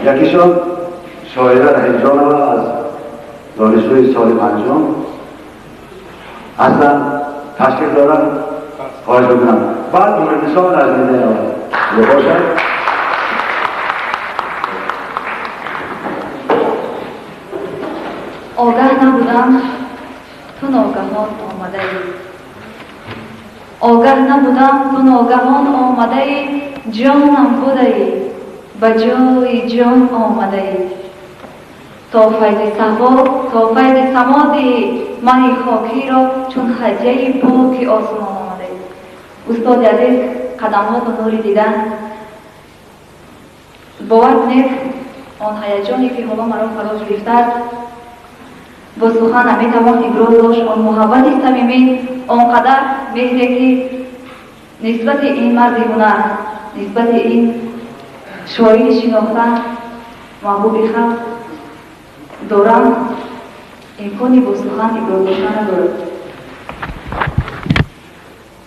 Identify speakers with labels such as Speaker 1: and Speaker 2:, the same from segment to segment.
Speaker 1: یکیشان شاعره رحیمجان از دانشجوی سال پنجم اصلا تشکیل دارن. خواهش میکنم بعد مهندسان از میده باشن.
Speaker 2: آگاه نبودم تو ناگهان آمده ای، آگاه نبودم تو ناگهان آمده ای، جانم بوده ای به جای جان آمده ای. تا فیض صفا تا فیض سمادی من خاکی را چون هدیه پاک آسمان آمده ای. استاد عزیز قدم‌ها به نور دیدن باور کنید آن هیجانی که حالا مرا فرا گرفته است با سخن نمیتوان ابراز داشت. آن محبت صمیمی، آنقدر مهری که نسبت این مرد هنر، نسبت این شاعر شناخته محبوب خلق دارم، امکانی با سخن ابراز داشتن ندارد.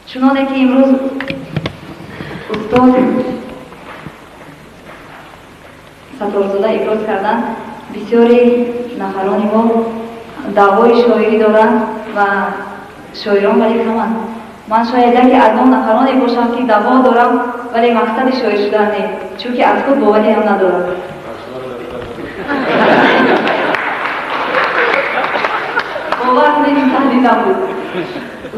Speaker 2: چنانه که امروز استاد ستارزاده ابراز کردن، بسیاری نفرانی ما دعوای شاعری دارند و شاعران ولی کمند. من شاید یکی از آن نفرانی باشم که دعوا دارم ولی مقصد شاعر شدن نیست، چون که از خود باوری هم ندارم. باور کنید این تحلیلم بود.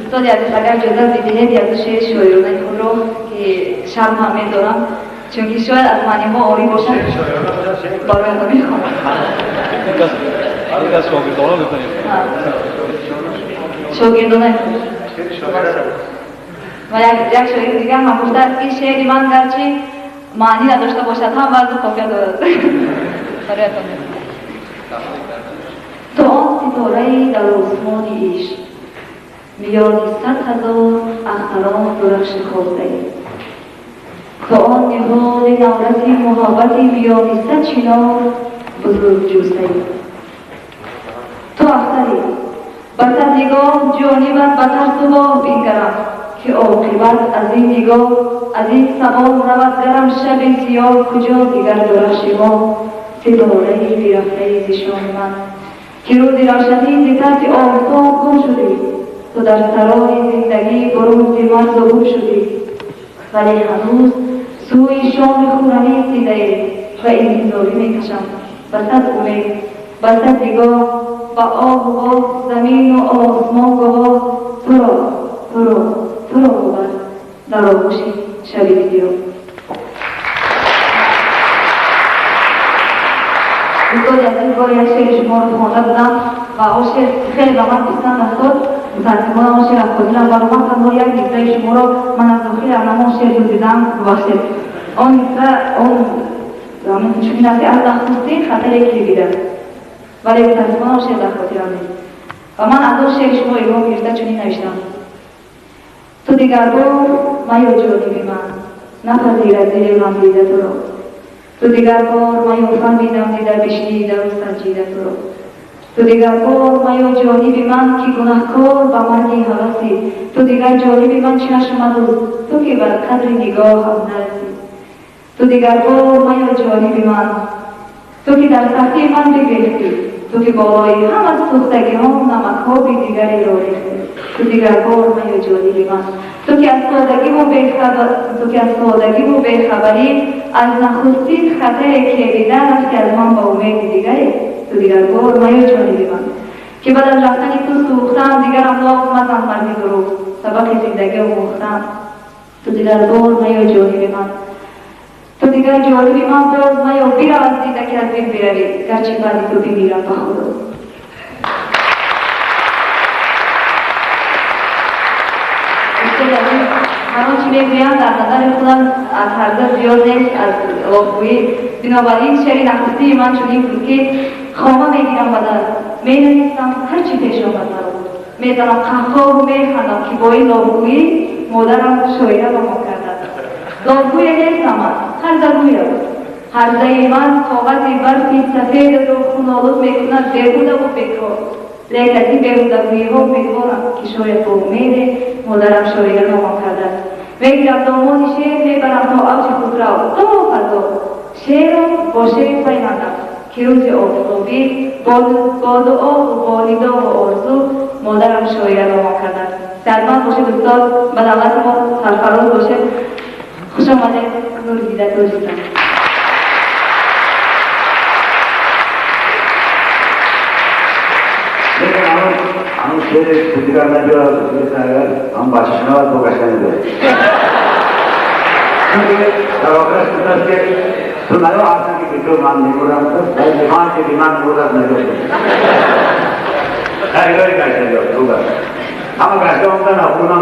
Speaker 2: استاد عزیز اگر اجازه بدهید یک دو شعر شاعرانه خود را که شرم هم می‌دارم، چون که شاید از معنی ما آری باشد برایتان می‌خواهم.
Speaker 3: یک از شاگردانان بکنید.
Speaker 2: شاگردانه و یک شاعر دیگر هم گفته است که شعر من گرچه معنی نداشته باشد هم وزن کافیت دارد. برایتان تو آن ستاره در آسمان عشق میان 100,000 اختران درخش خواسته ای، تو آن نهاد نورت محبت میان 100 چنار بزرگ جوسته ای. تو اختری بتر نگاه جانبت بتر صبح بینگرم که عاقبت از این نگاه از این صبح رود گرم شب سیاه کجا دیگر درخش ما ستاره برفته ز شام من که روزی روشنی ز طرف آفتاب گم شدی. تو در سرای زندگی برون ز من ظهور شدی ولی هنوز سوی شام خورمی رسیده ای و انتظاری میکشم به صد امید به صد نگاه و آب و باد زمین و آسمان گواه تو را بود در آغوش شب سیاه. استاد عزیز بار یک شعر شما رو خوانده بودم و آن شعر خیلی به من پسند افتاد. متاسفانه آن شعر از خاطرم برآمد. تنها یک نکته شما را من از داخل آن شعر دزدیدم. ببخشید آن نکته آن چنین است که از نخستین خطری که دیدم ولی متاسفانه آن شعر در خاطرم نیست و من از آن شعر شما الهام گرفته چنین نوشتم: تو دیگر بار میا جانب من نپذیرد دل من دیده تو را، تو دیگر بار میا فهمیدم دیده بشنیده و سنجیده تو را، تو دیگر بار میا جانب من که گناهکار به مرگ هوسی، تو دیگر جانب من چشم دوز تو که بر قدر نگاه هم نرسی، تو دیگر بار میا جانب من تو که در سختی من بگرفتی، تو که بالای هم از سختگی ها نمک‌های دیگری را ریختی، تو دیگر بار میا جانب من تو که از سادگی و بیخبری از نخستین خطر که دیده است که از من با امید دیگری، تو دیگر بار میا جانب من که بعد از رفتن تو سوختم دیگر املاق مزن مردی دروغ سبق زندگی و مختم، تو دیگر بار میا جانب من تو دیگر جانب من باز میا بیرا از دیده که از بین بروی گرچه بعد تو بمیرم به خدا. هر آنچه میگویم در نظر خودم از هرزه زیاد نیست از واقعی، بنابراین شعر نخستی من چنین بود که خامه میگیرم بدن مینویسم هرچی پیش آمد مرا میزنم قهقه و میخندم که با این لابگویی مادرم شاعره با ما کرده. لابگوی نیستم من هرزگویم. هرزه من کاغذی برفی سفید رو خونالود میکند بیهوده و بیکار، لیکن این بیهودگویی ها امیدوارم که شاید با امید مادرم شاعره با ما کرده است. میگیرم دامان شعر میبرم تا اوج خسرو تو فضا شعر با شعر پیماندم که روز آفتابی با دعا و با ندا و آرزو مادرم شاعره نامه کردن. سلمان باشید استاد به دعوت ما سرفراز باشید. خوش آمدید نور دیده توجیتم.
Speaker 1: لیکن हम शेर खुद करना जो अगर हम भाषा सुनावा तो कैसे नहीं दे क्योंकि अगर सुनने के सुनायो आपने की वीडियो मान नहीं बोला मतलब दिमाग के दिमाग बोला नहीं होता है कैसे जो होगा हम कैसे होता ना अपना